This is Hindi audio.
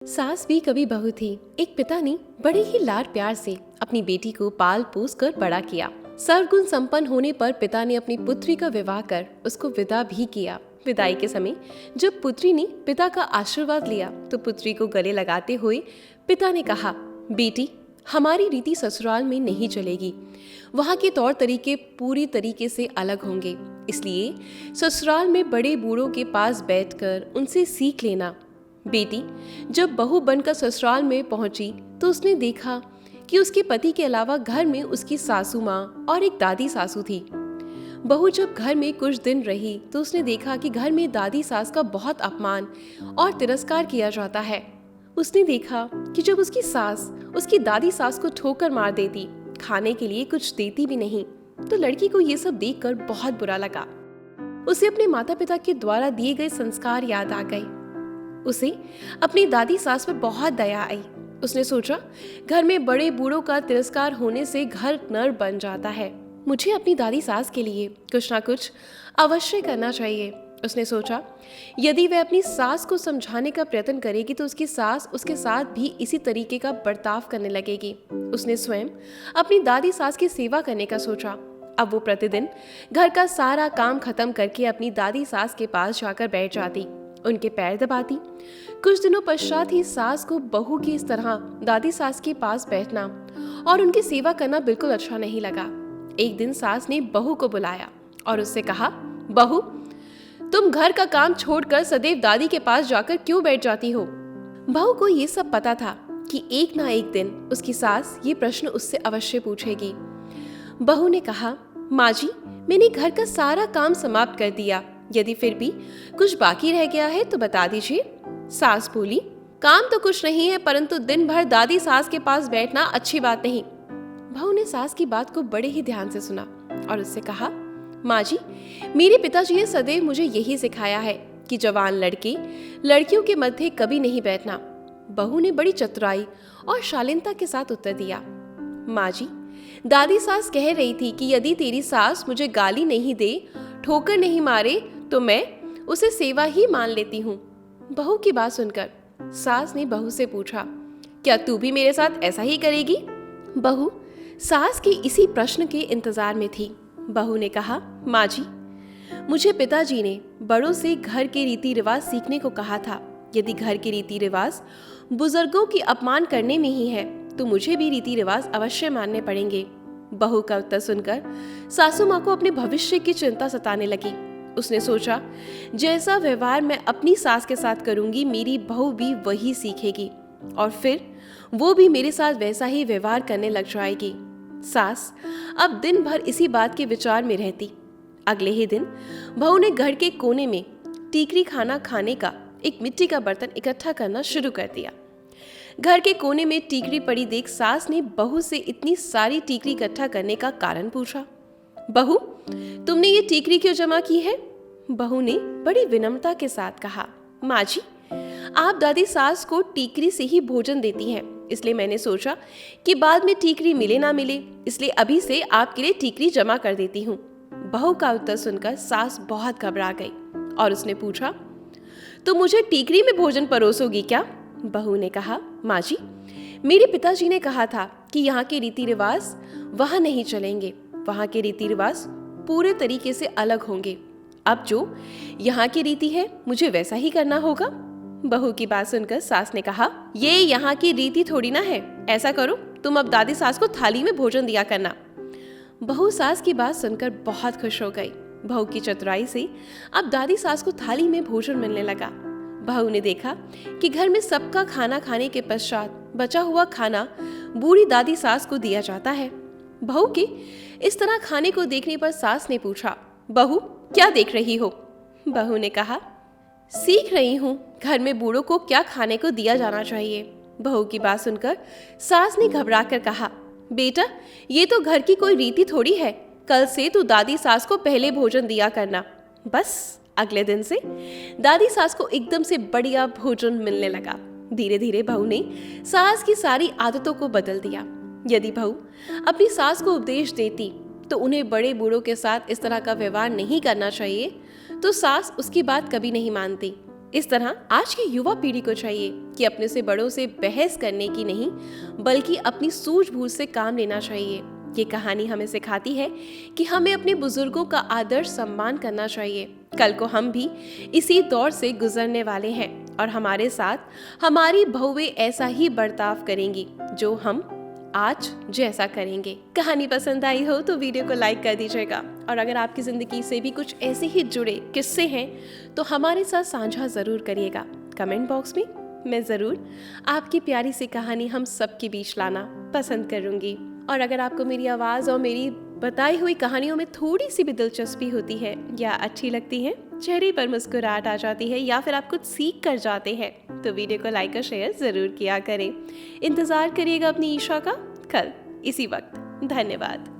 सास भी कभी बहू थी। एक पिता ने बड़े ही लाड प्यार से अपनी बेटी को पाल पोस कर बड़ा किया। सर्वगुण संपन्न होने पर पिता ने अपनी पुत्री का विवाह कर उसको विदा भी किया। विदाई के समय जब पुत्री ने पिता का आशीर्वाद लिया तो पुत्री को गले लगाते हुए पिता ने कहा, बेटी, हमारी रीति ससुराल में नहीं चलेगी। वहाँ के तौर तरीके पूरी तरीके से अलग होंगे। इसलिए ससुराल में बड़े बूढ़ों के पास बैठकर उनसे सीख लेना। बेटी जब बहू बनकर ससुराल में पहुंची तो उसने देखा कि उसके पति के अलावा घर में उसकी सासू माँ और एक दादी सासू थी। बहू जब घर में कुछ दिन रही तो उसने देखा कि घर में दादी सास का बहुत अपमान और तिरस्कार किया जाता है। उसने देखा कि जब उसकी सास उसकी दादी सास को ठोकर मार देती, खाने के लिए कुछ देती भी नहीं, तो लड़की को ये सब देखकर बहुत बुरा लगा। उसे अपने माता पिता के द्वारा दिए गए संस्कार याद आ गए। उसे अपनी दादी सास पर बहुत दया आई। उसने सोचा, घर में बड़े बूढ़ों का तिरस्कार होने से घर नर बन जाता है। मुझे अपनी दादी सास के लिए कुछ ना कुछ अवश्य करना चाहिए। उसने सोचा, यदि वह अपनी सास को समझाने का प्रयत्न करेगी तो उसकी सास उसके साथ भी इसी तरीके का बर्ताव करने लगेगी। उसने स्वयं अपनी दादी सास की सेवा करने का सोचा। अब वो प्रतिदिन घर का सारा काम खत्म करके अपनी दादी सास के पास जाकर बैठ जाती, उनके पैर दबाती। कुछ दिनों पश्चात ही सास को बहू की इस तरह दादी सास के पास बैठना और उनकी सेवा करना बिल्कुल अच्छा नहीं लगा। एक दिन सास ने बहू को बुलाया और उससे कहा, बहू, तुम घर का काम छोड़कर सदैव दादी के पास जाकर क्यों बैठ जाती हो? बहू को ये सब पता था कि एक ना एक दिन उसकी सास ये प्रश्न उससे अवश्य पूछेगी। बहू ने कहा, माँ जी, मैंने घर का सारा काम समाप्त कर दिया। यदि फिर भी कुछ बाकी रह गया है तो बता दीजिए। सास बोली, काम तो कुछ नहीं है, परंतु दिन भर दादी सास के पास बैठना अच्छी बात नहीं। बहू ने सास की बात को बड़े ही ध्यान से सुना और उससे कहा, माँ जी, मेरे पिताजी ने सदैव मुझे यही सिखाया है कि जवान लड़के लड़कियों के मध्य कभी नहीं बैठना। बहू ने बड़ी चतुराई और शालीनता के साथ उत्तर दिया, माँ जी, दादी सास कह रही थी कि यदि तेरी सास मुझे गाली नहीं दे, ठोकर नहीं मारे, तो मैं उसे सेवा ही मान लेती हूँ। बहू की बात सुनकर सास ने बहू से पूछा, क्या तू भी मेरे साथ ऐसा ही करेगी? बहू सास के इसी प्रश्न के इंतजार में थी। बहू ने कहा, माँ जी, मुझे पिताजी ने बड़ों से घर के रीति रिवाज सीखने को कहा था। यदि घर के रीति रिवाज बुजुर्गों की अपमान करने में ही है तो मुझे भी रीति रिवाज अवश्य मानने पड़ेंगे। बहू का उत्तर सुनकर सासू माँ को अपने भविष्य की चिंता सताने लगी। उसने सोचा, जैसा व्यवहार मैं अपनी सास के साथ करूंगी, मेरी बहू भी वही सीखेगी और फिर वो भी मेरे साथ वैसा ही व्यवहार करने लग जाएगी। सास अब दिन भर इसी बात के विचार में रहती। अगले ही दिन बहू ने घर के कोने में टीकरी खाना खाने का एक मिट्टी का बर्तन इकट्ठा करना शुरू कर दिया। घर के कोने में टीकरी पड़ी देख सास ने बहू से इतनी सारी टीकरी इकट्ठा करने का कारण पूछा। बहू, तुमने ये टीकरी क्यों जमा की है? बहू ने बड़ी विनम्रता के साथ कहा, माँ जी, आप दादी सास को टीकरी से ही भोजन देती हैं, इसलिए मैंने सोचा कि बाद में टीकरी मिले ना मिले, इसलिए अभी से आपके लिए टीकरी जमा कर देती हूँ। बहू का उत्तर सुनकर सास बहुत घबरा गई और उसने पूछा, तो मुझे टीकरी में भोजन परोसोगी क्या? बहू ने कहा, माँ जी, मेरे पिताजी ने कहा था कि यहाँ के रीति रिवाज वहाँ नहीं चलेंगे। वहाँ के रीति रिवाज पूरे तरीके से अलग होंगे। अब जो यहाँ की रीति है मुझे वैसा ही करना होगा। बहू की बात सुनकर सास ने कहा, ये यहाँ की रीति थोड़ी ना है। ऐसा करो, तुम अब दादी सास को थाली में भोजन दिया करना। बहू सास की बात सुनकर बहुत खुश हो गई। बहू की चतुराई से अब दादी सास को थाली में भोजन मिलने लगा। बहू ने देखा कि घर में सबका खाना खाने के पश्चात बचा हुआ खाना बूढ़ी दादी सास को दिया जाता है। बहू के इस तरह खाने को देखने पर सास ने पूछा, बहू, क्या देख रही हो? बहू ने कहा, सीख रही हूँ घर में बूढ़ों को क्या खाने को दिया जाना चाहिए। बहू की बात सुनकर सास ने घबरा कर कहा, बेटा, ये तो घर की कोई रीति थोड़ी है। कल से तू दादी सास को पहले भोजन दिया करना। बस अगले दिन से दादी सास को एकदम से बढ़िया भोजन मिलने लगा। धीरे धीरे बहू ने सास की सारी आदतों को बदल दिया। यदि बहू अपनी सास को उपदेश देती तो उन्हें बड़े बूढ़ों के साथ इस तरह का व्यवहार नहीं करना चाहिए, तो सास उसकी बात कभी नहीं मानती। इस तरह आज की युवा पीढ़ी को चाहिए कि अपने से बड़ों से बहस करने की नहीं, बल्कि अपनी सूझबूझ से काम लेना चाहिए। ये कहानी हमें सिखाती है कि हमें अपने बुजुर्गों का आदर सम्मान करना चाहिए। कल को हम भी इसी दौर से गुजरने वाले हैं और हमारे साथ हमारी बहुएं ऐसा ही बर्ताव करेंगी जो हम आज जैसा करेंगे। कहानी पसंद आई हो तो वीडियो को लाइक कर दीजिएगा, और अगर आपकी ज़िंदगी से भी कुछ ऐसे ही जुड़े किस्से हैं तो हमारे साथ साझा ज़रूर करिएगा कमेंट बॉक्स में। मैं ज़रूर आपकी प्यारी सी कहानी हम सबके बीच लाना पसंद करूँगी। और अगर आपको मेरी आवाज़ और मेरी बताई हुई कहानियों में थोड़ी सी भी दिलचस्पी होती है या अच्छी लगती है, चेहरे पर मुस्कुराहट आ जाती है या फिर आप कुछ सीख कर जाते हैं, तो वीडियो को लाइक और शेयर ज़रूर किया करें। इंतज़ार करिएगा अपनी ईशा का कल इसी वक्त। धन्यवाद।